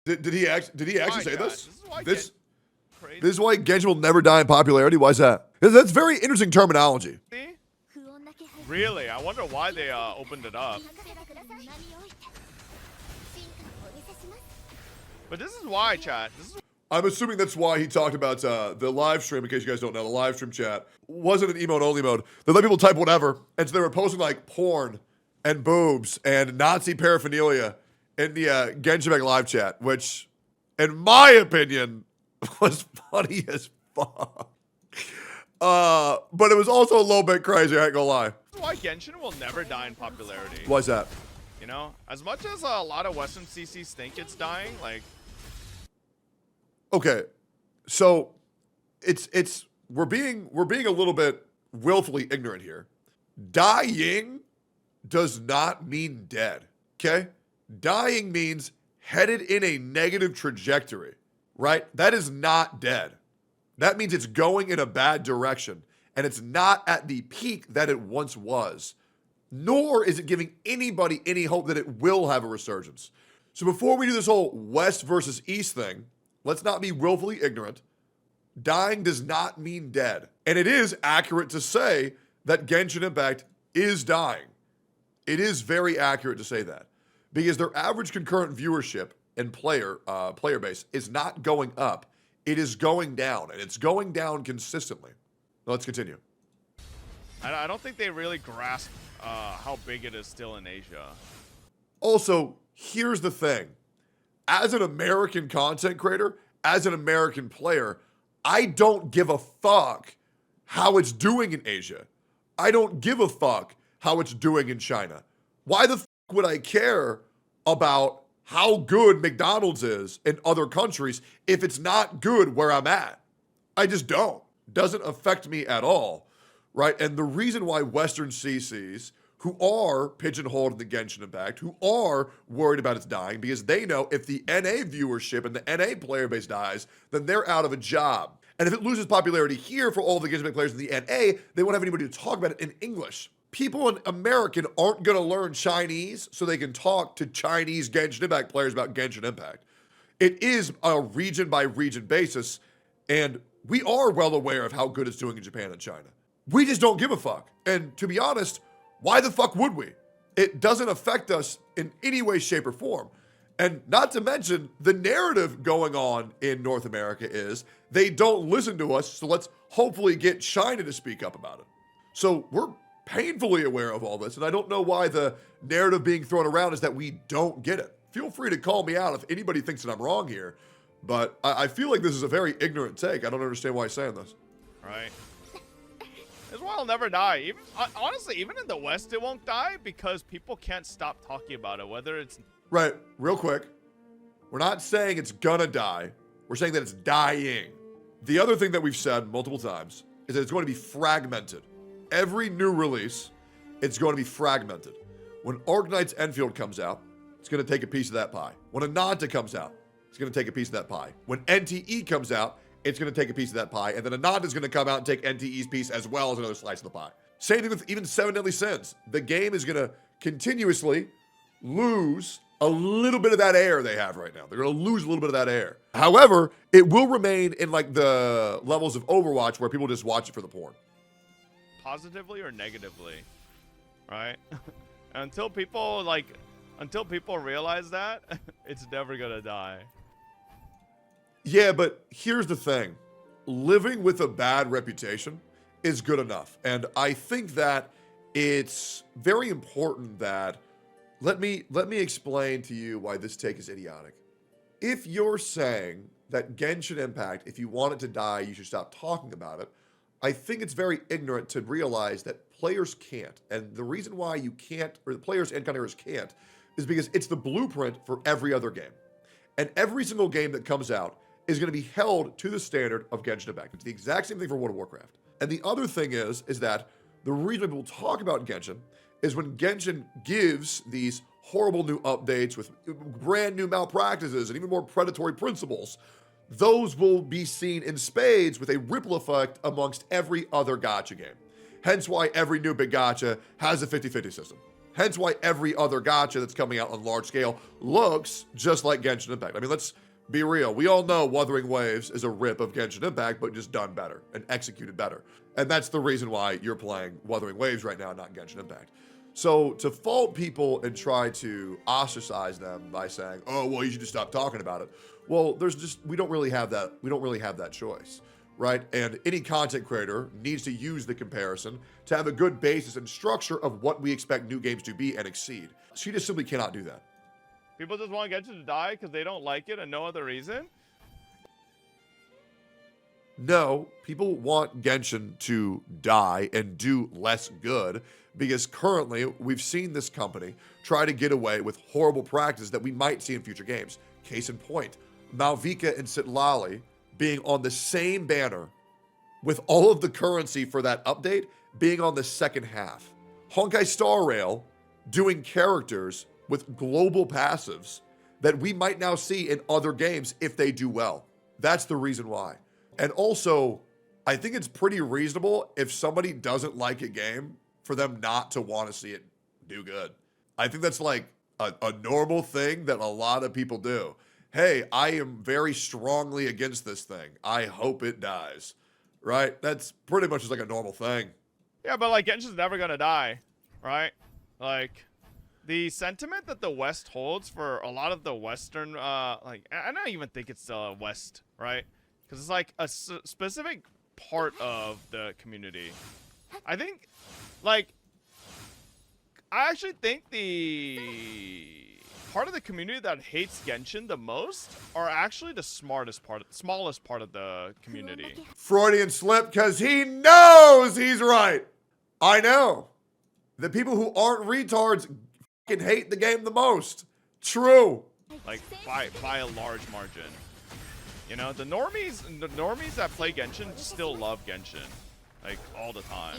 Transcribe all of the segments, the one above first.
Did he actually say this? This is why This crazy. is why Genshin will never die in popularity. Why is that? That's very interesting terminology. Really? I wonder why they opened it up. But this is why, chat. I'm assuming that's why he talked about the live stream. In case you guys don't know, the live stream chat wasn't an emote only mode. They let people type whatever, and so they were posting like porn and boobs and Nazi paraphernalia in the Genshin Impact live chat, which, in my opinion, was funny as fuck. But it was also a little bit crazy. I ain't gonna lie. This is why Genshin will never die in popularity. Why's that? You know, as much as a lot of Western CCs think it's dying, like. Okay, so we're being a little bit willfully ignorant here. Dying does not mean dead. Okay, dying means headed in a negative trajectory, right? That is not dead. That means it's going in a bad direction, and it's not at the peak that it once was, nor is it giving anybody any hope that it will have a resurgence. So before we do this whole West versus East thing, let's not be willfully ignorant. Dying does not mean dead. And it is accurate to say that Genshin Impact is dying. It is very accurate to say that, because their average concurrent viewership and player base is not going up. It is going down, and it's going down consistently. Let's continue. I don't think they really grasp how big it is still in Asia. Also, here's the thing. As an American content creator, as an American player, I don't give a fuck how it's doing in Asia. I don't give a fuck how it's doing in China. Why the fuck would I care about how good McDonald's is in other countries if it's not good where I'm at? I just don't. Doesn't affect me at all, right? And the reason why Western CCs, who are pigeonholed in the Genshin Impact, who are worried about its dying, because they know if the NA viewership and the NA player base dies, then they're out of a job. And if it loses popularity here for all the Genshin Impact players in the NA, they won't have anybody to talk about it in English. People in American aren't going to learn Chinese so they can talk to Chinese Genshin Impact players about Genshin Impact. It is a region by region basis, and we are well aware of how good it's doing in Japan and China. We just don't give a fuck. And to be honest, why the fuck would we? It doesn't affect us in any way, shape, or form. And not to mention, the narrative going on in North America is they don't listen to us, so let's hopefully get China to speak up about it. So we're painfully aware of all this, and I don't know why the narrative being thrown around is that we don't get it. Feel free to call me out if anybody thinks that I'm wrong here, but I feel like this is a very ignorant take. I don't understand why he's saying this. Right. This why it'll never die. Even honestly, even in the West, it won't die because people can't stop talking about it. Whether it's right, real quick, we're not saying it's gonna die. We're saying that it's dying. The other thing that we've said multiple times is that it's going to be fragmented. Every new release, it's going to be fragmented. When Arknight's Enfield comes out, it's going to take a piece of that pie. When Ananta comes out, it's going to take a piece of that pie. When NTE comes out, it's going to take a piece of that pie, and then Ananda's going to come out and take NTE's piece as well as another slice of the pie. Same thing with even Seven Deadly Sins. The game is going to continuously lose a little bit of that air they have right now. They're going to lose a little bit of that air. However, it will remain in like the levels of Overwatch where people just watch it for the porn. Positively or negatively, right? until people realize that, it's never gonna die. Yeah, but here's the thing. Living with a bad reputation is good enough. And I think that it's very important that, let me explain to you why this take is idiotic. If you're saying that Genshin Impact, if you want it to die, you should stop talking about it, I think it's very ignorant to realize that players can't. And the reason why you can't, or the players and content can't, is because it's the blueprint for every other game. And every single game that comes out is going to be held to the standard of Genshin Impact. It's the exact same thing for World of Warcraft. And the other thing is that the reason people talk about Genshin is when Genshin gives these horrible new updates with brand new malpractices and even more predatory principles, those will be seen in spades with a ripple effect amongst every other gacha game. Hence why every new big gacha has a 50-50 system. Hence why every other gacha that's coming out on large scale looks just like Genshin Impact. I mean, let's be real. We all know Wuthering Waves is a rip of Genshin Impact, but just done better and executed better. And that's the reason why you're playing Wuthering Waves right now, not Genshin Impact. So to fault people and try to ostracize them by saying, "Oh, well, you should just stop talking about it." Well, we don't really have that choice, right? And any content creator needs to use the comparison to have a good basis and structure of what we expect new games to be and exceed. She just simply cannot do that. People just want Genshin to die because they don't like it and no other reason? No, people want Genshin to die and do less good because currently we've seen this company try to get away with horrible practices that we might see in future games. Case in point, Malvika and Sitlali being on the same banner with all of the currency for that update being on the second half. Honkai Star Rail doing characters with global passives that we might now see in other games if they do well. That's the reason why. And also, I think it's pretty reasonable if somebody doesn't like a game for them not to want to see it do good. I think that's like a normal thing that a lot of people do. Hey, I am very strongly against this thing. I hope it dies, right? That's pretty much just like a normal thing. Yeah, but like Genshin's never gonna die, right? Like the sentiment that the West holds for a lot of the Western, like I don't even think it's the West, right? Because it's like a specific part of the community. I think, like, I actually think the part of the community that hates Genshin the most are actually the smallest part of the community. Freudian slip, because he knows he's right. I know. The people who aren't retards fucking hate the game the most. True. Like, by a large margin. You know, the normies that play Genshin still love Genshin. Like, all the time.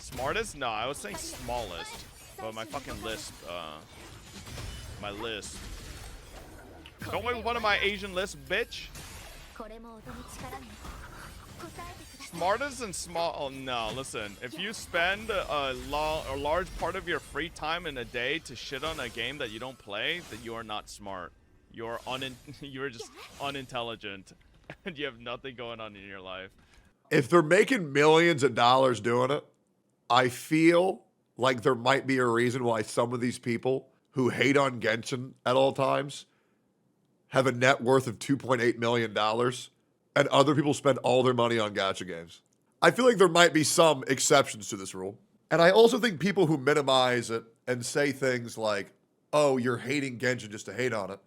Smartest? No, I was saying smallest. But my fucking lisp, my lisp. Don't make fun of my Asian lisp, bitch. Smartest and small. Oh no, listen. If you spend a large part of your free time in a day to shit on a game that you don't play, then you are not smart. You're just unintelligent, and you have nothing going on in your life. If they're making millions of dollars doing it, I feel like there might be a reason why some of these people who hate on Genshin at all times have a net worth of $2.8 million, and other people spend all their money on gacha games. I feel like there might be some exceptions to this rule. And I also think people who minimize it and say things like, "Oh, you're hating Genshin just to hate on it,"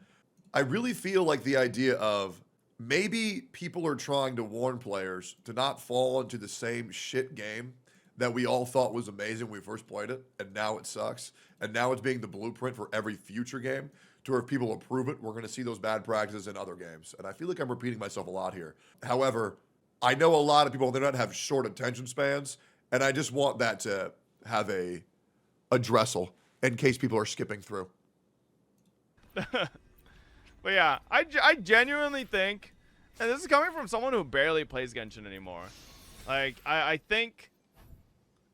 I really feel like the idea of maybe people are trying to warn players to not fall into the same shit game that we all thought was amazing when we first played it, and now it sucks, and now it's being the blueprint for every future game, to where if people approve it, we're going to see those bad practices in other games. And I feel like I'm repeating myself a lot here. However, I know a lot of people, they don't have short attention spans, and I just want that to have a addressal in case people are skipping through. But yeah, I genuinely think, and this is coming from someone who barely plays Genshin anymore. Like, I think,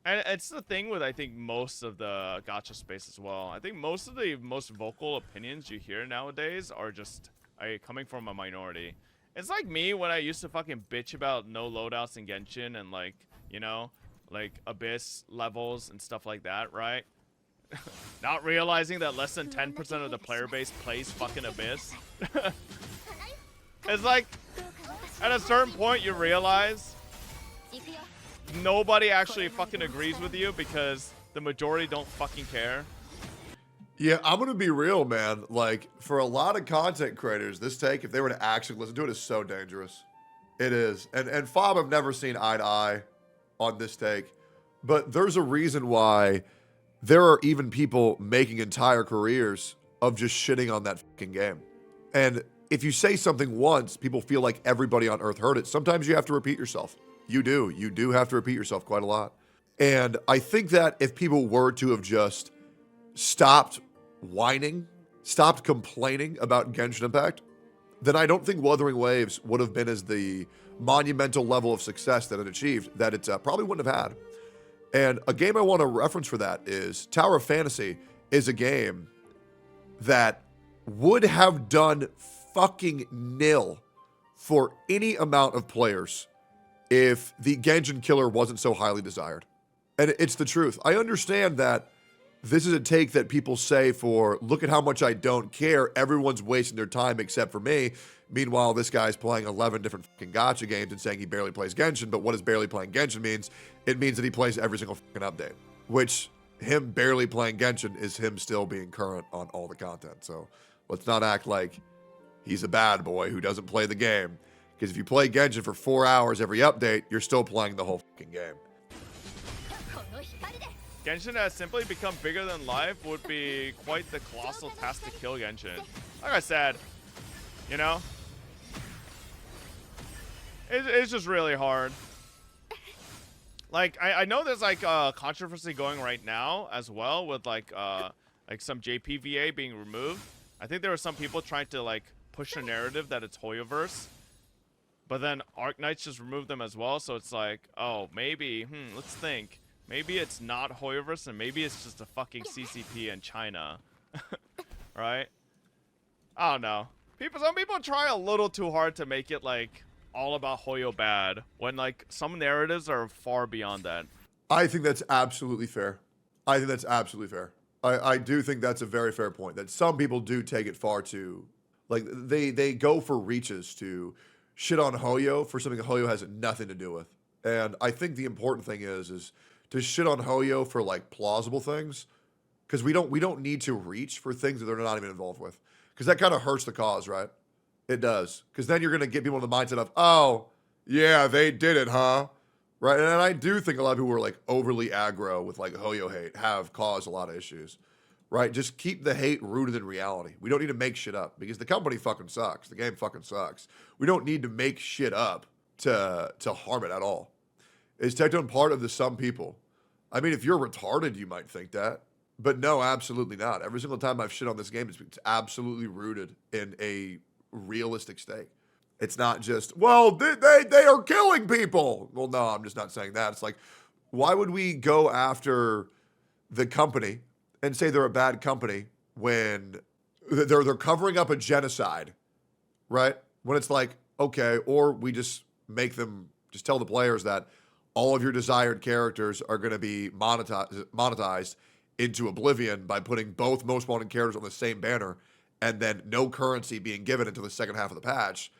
and it's the thing with, I think, most of the gacha space as well. I think most of the most vocal opinions you hear nowadays are just coming from a minority. It's like me when I used to fucking bitch about no loadouts in Genshin and, like, you know, like Abyss levels and stuff like that, right? Not realizing that less than 10% of the player base plays fucking Abyss. It's like, at a certain point you realize nobody actually fucking agrees with you because the majority don't fucking care. Yeah, I'm going to be real, man. Like, for a lot of content creators, this take, if they were to actually listen to it, is so dangerous. It is. And Fob, I've never seen eye to eye on this take. But there's a reason why there are even people making entire careers of just shitting on that fucking game. And if you say something once, people feel like everybody on Earth heard it. Sometimes you have to repeat yourself. You do. You do have to repeat yourself quite a lot. And I think that if people were to have just stopped whining, stopped complaining about Genshin Impact, then I don't think Wuthering Waves would have been as the monumental level of success that it achieved that it probably wouldn't have had. And a game I want to reference for that is Tower of Fantasy is a game that would have done fucking nil for any amount of players if the Genshin killer wasn't so highly desired. And it's the truth. I understand that this is a take that people say for, look at how much I don't care. Everyone's wasting their time except for me. Meanwhile, this guy's playing 11 different fucking gacha games and saying he barely plays Genshin. But what does barely playing Genshin means? It means that he plays every single fucking update. Which, him barely playing Genshin is him still being current on all the content. So let's not act like he's a bad boy who doesn't play the game. Because if you play Genshin for 4 hours every update, you're still playing the whole fucking game. Genshin has simply become bigger than life would be quite the colossal task to kill Genshin. Like I said, you know, it's just really hard. Like I know there's like a controversy going right now as well with like some JPVA being removed. I think there were some people trying to like push a narrative that it's Hoyoverse, but then Arknights just removed them as well. So it's like, oh, maybe let's think. Maybe it's not Hoyoverse, and maybe it's just a fucking CCP in China. Right? I don't know. Some people try a little too hard to make it, like, all about Hoyo bad, when, like, some narratives are far beyond that. I think that's absolutely fair. I do think that's a very fair point, that some people do take it far too. Like, they go for reaches to shit on Hoyo for something Hoyo has nothing to do with. And I think the important thing is to shit on Hoyo for like plausible things, because we don't need to reach for things that they're not even involved with, because that kind of hurts the cause, right? It does, because then you're gonna get people in the mindset of, oh yeah, they did it, huh? Right? And I do think a lot of people who are like overly aggro with like Hoyo hate have caused a lot of issues, right? Just keep the hate rooted in reality. We don't need to make shit up, because the company fucking sucks. The game fucking sucks. We don't need to make shit up to harm it at all. Is Tectone part of the some people? I mean, if you're retarded, you might think that. But no, absolutely not. Every single time I've shit on this game, it's absolutely rooted in a realistic stake. It's not just, well, they are killing people. Well, no, I'm just not saying that. It's like, why would we go after the company and say they're a bad company when they're covering up a genocide, right? When it's like, okay, or we just just tell the players that all of your desired characters are going to be monetized into oblivion by putting both most wanted characters on the same banner, and then no currency being given until the second half of the patch.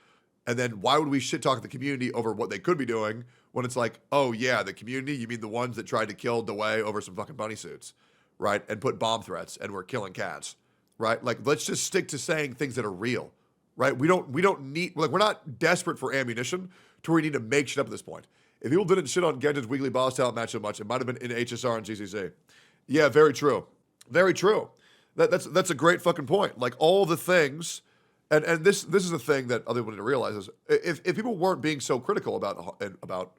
And then why would we shit talk the community over what they could be doing when it's like, oh yeah, the community, you mean the ones that tried to kill Dewey over some fucking bunny suits, right? And put bomb threats and we're killing cats, right? Like, let's just stick to saying things that are real, right? We don't need, like, we're not desperate for ammunition to where we need to make shit up at this point. If people didn't shit on Genshin's weekly boss talent match so much, it might have been in HSR and GCC. Yeah, very true. Very true. That's a great fucking point. Like, all the things, and this is the thing that other people need to realize is, if people weren't being so critical about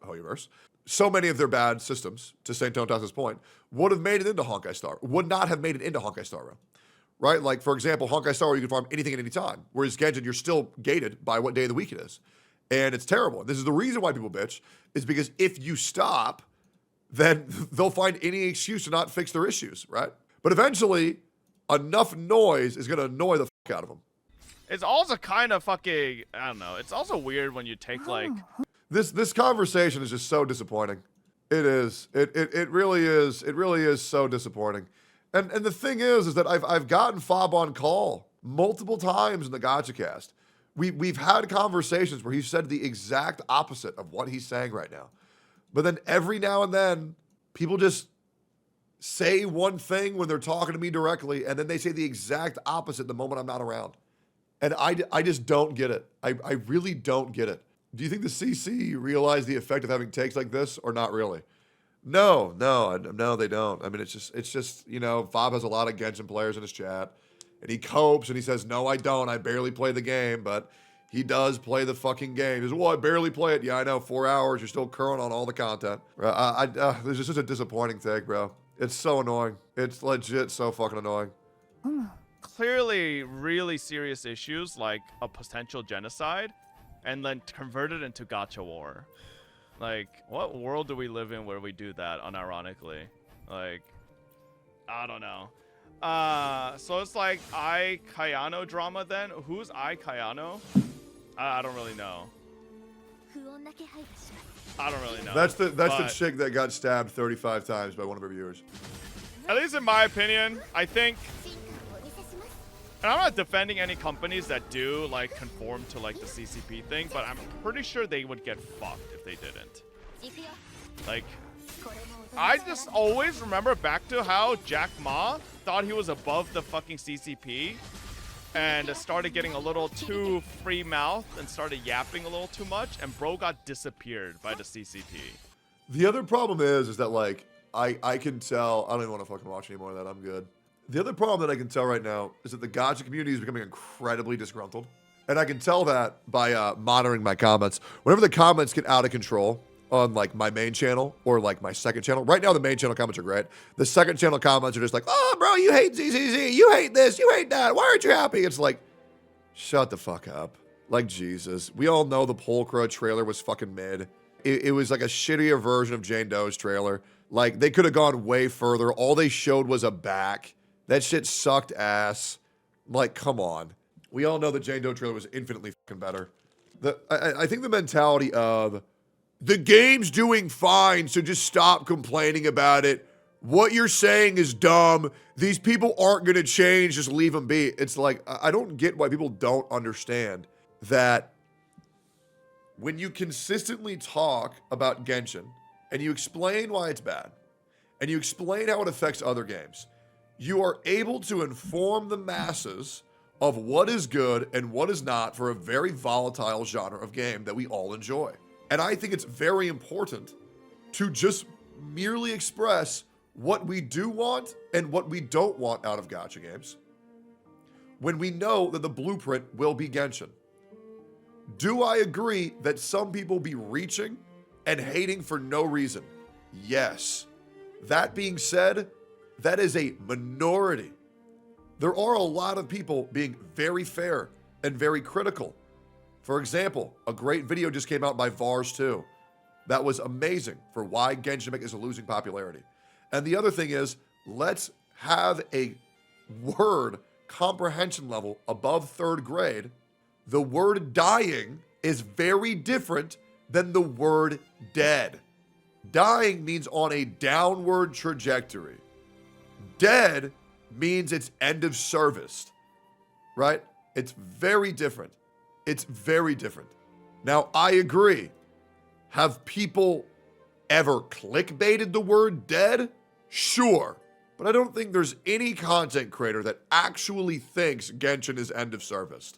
Hoyoverse, so many of their bad systems, to St. Tontas's point, would have made it into Honkai Star. Would not have made it into Honkai Star, right? Like, for example, Honkai Star, you can farm anything at any time. Whereas Genshin, you're still gated by what day of the week it is. And it's terrible. This is the reason why people bitch, is because if you stop, then they'll find any excuse to not fix their issues, right? But eventually, enough noise is going to annoy the fuck out of them. It's also kind of fucking, I don't know. It's also weird when you take like... This conversation is just so disappointing. It is. It really is. It really is so disappointing. And the thing is that I've gotten Fob on call multiple times in the Gacha cast. We've had conversations where he said the exact opposite of what he's saying right now. But then every now and then, people just say one thing when they're talking to me directly, and then they say the exact opposite the moment I'm not around. And I just don't get it. I really don't get it. Do you think the CC realize the effect of having takes like this, or not really? No, they don't. I mean, it's just you know, Fob has a lot of Genshin players in his chat, and he copes and he says, no, I don't. I barely play the game, but he does play the fucking game. He says, well, I barely play it. Yeah, I know. 4 hours. You're still current on all the content. This is just a disappointing take, bro. It's so annoying. It's legit so fucking annoying. Clearly, really serious issues like a potential genocide, and then converted into gacha war. Like, what world do we live in where we do that unironically? Like, I don't know. So it's like I Kayano drama then. Who's I Kayano? I don't really know. I don't really know. That's the chick that got stabbed 35 times by one of her viewers. At least in my opinion, I think, and I'm not defending any companies that do like conform to like the CCP thing, but I'm pretty sure they would get fucked if they didn't. Like, I just always remember back to how Jack Ma thought he was above the fucking CCP and started getting a little too free mouth and started yapping a little too much, and bro got disappeared by the CCP. The other problem is that like I can tell, I don't even want to fucking watch any more of that. I'm good. The other problem that I can tell right now is that the gacha community is becoming incredibly disgruntled. And I can tell that by monitoring my comments. Whenever the comments get out of control on like my main channel or like my second channel. Right now the main channel comments are great. The second channel comments are just like, oh bro, you hate ZZZ, you hate this, you hate that, why aren't you happy? It's like, shut the fuck up. Like, Jesus. We all know the Polkra trailer was fucking mid. It was like a shittier version of Jane Doe's trailer. Like, they could have gone way further. All they showed was a back. That shit sucked ass. Like, come on. We all know the Jane Doe trailer was infinitely fucking better. I think the mentality of, the game's doing fine, so just stop complaining about it. What you're saying is dumb. These people aren't going to change. Just leave them be. It's like, I don't get why people don't understand that when you consistently talk about Genshin and you explain why it's bad and you explain how it affects other games, you are able to inform the masses of what is good and what is not for a very volatile genre of game that we all enjoy. And I think it's very important to just merely express what we do want and what we don't want out of gacha games when we know that the blueprint will be Genshin. Do I agree that some people be reaching and hating for no reason? Yes. That being said, that is a minority. There are a lot of people being very fair and very critical. For example, a great video just came out by Vars 2. That was amazing for why Genshin Impact is losing popularity. And the other thing is, let's have a word comprehension level above 3rd grade. The word dying is very different than the word dead. Dying means on a downward trajectory. Dead means it's end of service, right? It's very different. It's very different. Now, I agree. Have people ever clickbaited the word dead? Sure. But I don't think there's any content creator that actually thinks Genshin is end of service.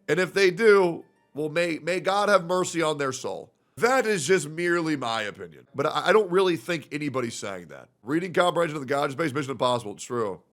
And if they do, well, may God have mercy on their soul. That is just merely my opinion. But I don't really think anybody's saying that. Reading comprehension of the God Space Mission Impossible, it's true.